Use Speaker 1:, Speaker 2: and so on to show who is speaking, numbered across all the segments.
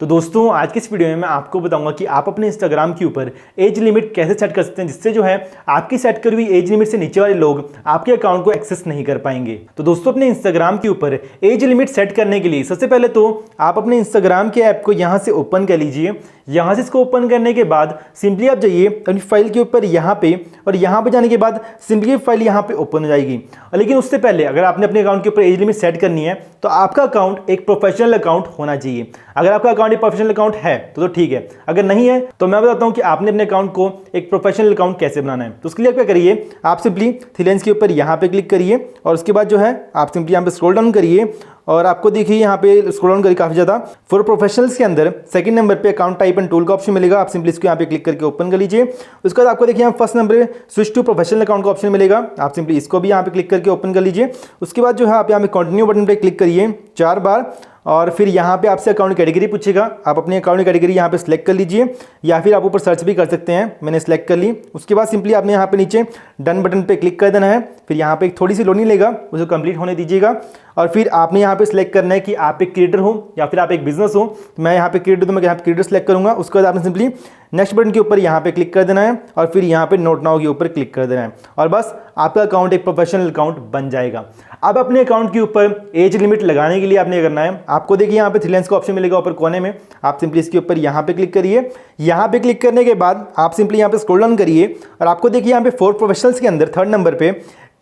Speaker 1: तो दोस्तों आज की इस वीडियो में मैं आपको बताऊंगा कि आप अपने इंस्टाग्राम के ऊपर एज लिमिट कैसे सेट कर सकते हैं, जिससे जो है आपकी सेट करी हुई एज लिमिट से नीचे वाले लोग आपके अकाउंट को एक्सेस नहीं कर पाएंगे। तो दोस्तों अपने इंस्टाग्राम के ऊपर एज लिमिट सेट करने के लिए सबसे पहले तो आप अपने इंस्टाग्राम के ऐप को यहाँ से ओपन कर लीजिए। यहाँ से इसको ओपन करने के बाद सिंपली आप जाइए अपनी फाइल के ऊपर यहाँ पे, और यहाँ पे जाने के बाद सिंपली फाइल यहाँ पे ओपन हो जाएगी। लेकिन उससे पहले अगर आपने अपने अकाउंट के ऊपर एज लिमिट सेट करनी है तो आपका अकाउंट एक प्रोफेशनल अकाउंट होना चाहिए। अगर आपका अकाउंट एक प्रोफेशनल अकाउंट है तो ठीक है, अगर नहीं है तो मैं बताता हूं कि आपने अपने अकाउंट को एक प्रोफेशनल अकाउंट कैसे बनाना है। तो उसके लिए क्या करिए, आप सिंपली थ्री लाइंस के ऊपर यहाँ पे क्लिक करिए और उसके बाद जो है आप सिंपली यहाँ पे स्क्रॉल डाउन करिए और आपको देखिए यहाँ पे स्क्रॉल डाउन करिए काफी ज्यादा। फॉर प्रोफेशनल्स के अंदर सेकंड नंबर पे अकाउंट टाइप एंड टूल का ऑप्शन मिलेगा, आप सिंपली इसको यहाँ पे क्लिक करके ओपन कर लीजिए। उसके बाद आपको देखिए यहाँ फर्स्ट नंबर पे स्विच टू प्रोफेशनल अकाउंट का ऑप्शन मिलेगा, आप सिंपली इसको भी यहाँ पे क्लिक करके ओपन कर लीजिए। उसके बाद जो है आप यहाँ पे कंटिन्यू बटन पे क्लिक करिए 4 बार और फिर यहाँ पे आपसे अकाउंट कैटेगरी पूछेगा, आप अपने अकाउंट कैटेगरी यहाँ पे सिलेक्ट कर लीजिए या फिर आप ऊपर सर्च भी कर सकते हैं। मैंने सिलेक्ट कर ली। उसके बाद सिंपली आपने यहाँ पे नीचे डन बटन पे क्लिक कर देना है। फिर यहाँ पे थोड़ी सी लोडिंग लेगा, उसे कंप्लीट होने दीजिएगा और फिर आपने यहाँ पे सिलेक्ट करना है कि आप एक क्रिएटर हो या फिर आप एक बिजनेस हो। तो मैं यहाँ पे क्रिएटर, तो मैं यहाँ पे क्रिएटर सिलेक्ट करूँगा। उसके बाद आपने सिंपली नेक्स्ट बटन के ऊपर यहाँ पे क्लिक कर देना है और फिर यहाँ पे नोट नाउ के ऊपर क्लिक कर देना है और बस आपका अकाउंट एक प्रोफेशनल अकाउंट बन जाएगा। अब अपने अकाउंट के ऊपर एज लिमिट लगाने के लिए आपने करना है, आपको देखिए यहाँ पे थ्री लाइंस का ऑप्शन मिलेगा ऊपर कोने में, आप सिंपली इसके ऊपर यहाँ पे क्लिक करिए। यहाँ पे क्लिक करने के बाद आप सिंपली यहाँ पे स्क्रॉल डाउन करिए और आपको देखिए यहाँ पे फॉर प्रोफेशनल्स के अंदर थर्ड नंबर पे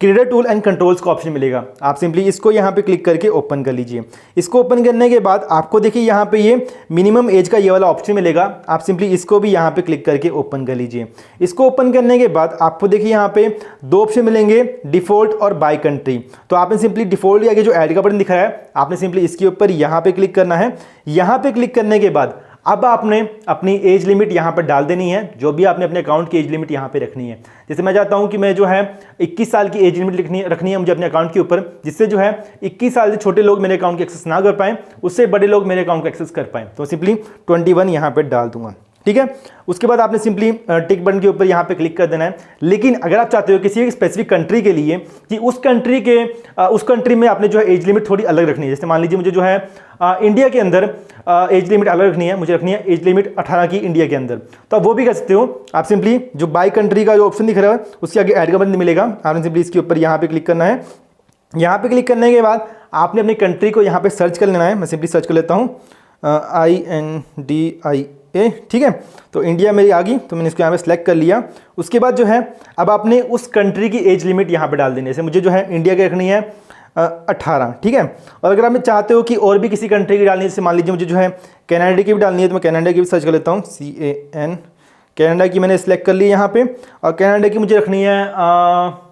Speaker 1: क्रिएटर टूल एंड कंट्रोल्स का ऑप्शन मिलेगा, आप सिंपली इसको यहाँ पे क्लिक करके ओपन कर लीजिए। इसको ओपन करने के बाद आपको देखिए यहाँ पे ये मिनिमम एज का ये वाला ऑप्शन मिलेगा, आप सिंपली इसको भी यहाँ पे क्लिक करके ओपन कर लीजिए। इसको ओपन करने के बाद आपको देखिए यहाँ पे 2 ऑप्शन मिलेंगे, डिफॉल्ट और बाय कंट्री। तो आपने सिंपली डिफॉल्ट के आगे जो ऐड का बटन दिख रहा है आपने सिंपली इसके ऊपर यहाँ पे क्लिक करना है। यहाँ पे क्लिक करने के बाद अब आपने अपनी एज लिमिट यहाँ पर डाल देनी है, जो भी आपने अपने अकाउंट की एज लिमिट यहाँ पे रखनी है। जैसे मैं चाहता हूँ कि मैं जो है 21 साल की एज लिमिट रखनी है मुझे अपने अकाउंट के ऊपर, जिससे जो है 21 साल से छोटे लोग मेरे अकाउंट की एक्सेस ना कर पाएँ, उससे बड़े लोग मेरे अकाउंट को एक्सेस कर पाएँ। तो सिंपली 21 यहाँ पर डाल दूंगा, ठीक है। उसके बाद आपने सिंपली टिक बटन के ऊपर यहाँ पे क्लिक कर देना है। लेकिन अगर आप चाहते हो किसी एक स्पेसिफिक कंट्री के लिए कि उस कंट्री में आपने जो है एज लिमिट थोड़ी अलग रखनी है, जैसे मान लीजिए मुझे जो है इंडिया के अंदर एज लिमिट अलग रखनी है, मुझे रखनी है एज लिमिट 18 की इंडिया के अंदर, तो आप वो भी कर सकते हो। आप सिंपली जो बाय कंट्री का जो ऑप्शन दिख रहा है उसके आगे ऐड का बटन मिलेगा, आपने सिंपली इसके ऊपर यहाँ पे क्लिक करना है। यहाँ पे क्लिक करने के बाद आपने अपनी कंट्री को यहाँ पे सर्च कर लेना है। मैं सिंपली सर्च कर लेता हूँ INDIA, ठीक है। तो इंडिया मेरी आ गई, तो मैंने इसको यहाँ पे सिलेक्ट कर लिया। उसके बाद जो है अब आपने उस कंट्री की एज लिमिट यहाँ पे डाल देनी है। जैसे मुझे जो है इंडिया की रखनी है 18, ठीक है। और अगर आप चाहते हो कि और भी किसी कंट्री की डालनी है, जैसे मान लीजिए मुझे जो है कनाडा की भी डालनी है, तो मैं कनाडा की भी सर्च कर लेता हूँ CAN, कनाडा की मैंने सिलेक्ट कर ली यहाँ पे और कनाडा की मुझे रखनी है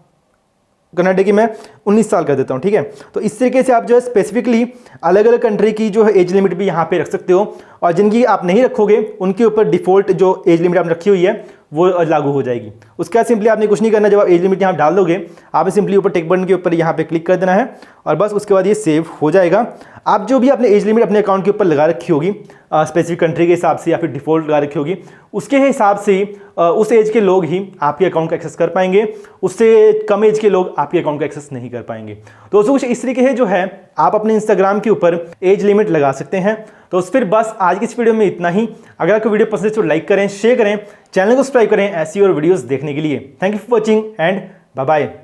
Speaker 1: कनाडा की मैं 19 साल कर देता हूँ, ठीक है। तो इस तरीके से आप जो है स्पेसिफिकली अलग अलग कंट्री की जो है एज लिमिट भी यहाँ पे रख सकते हो और जिनकी आप नहीं रखोगे उनके ऊपर डिफॉल्ट जो एज लिमिट आपने रखी हुई है वो लागू हो जाएगी। उसके बाद सिंपली आपने कुछ नहीं करना, जब आप एज लिमिट यहाँ डाल दोगे आपने सिंपली ऊपर टिक बटन के ऊपर यहाँ पे क्लिक कर देना है और बस उसके बाद ये सेव हो जाएगा। आप जो भी आपने एज लिमिट अपने अकाउंट के ऊपर लगा रखी होगी स्पेसिफिक कंट्री के हिसाब से या फिर डिफॉल्ट लगा रखी होगी, उसके हिसाब से उस एज के लोग ही आपके अकाउंट को एक्सेस कर पाएंगे, उससे कम एज के लोग आपके अकाउंट को एक्सेस नहीं कर पाएंगे। दोस्तों कुछ इस तरीके से जो है आप अपने इंस्टाग्राम के ऊपर एज लिमिट लगा सकते हैं। तो फिर बस आज की इस वीडियो में इतना ही। अगर आपको वीडियो पसंद है तो लाइक करें, शेयर करें, चैनल को सब्सक्राइब करें ऐसी और वीडियोस देखने के लिए। Thank you for watching and bye bye.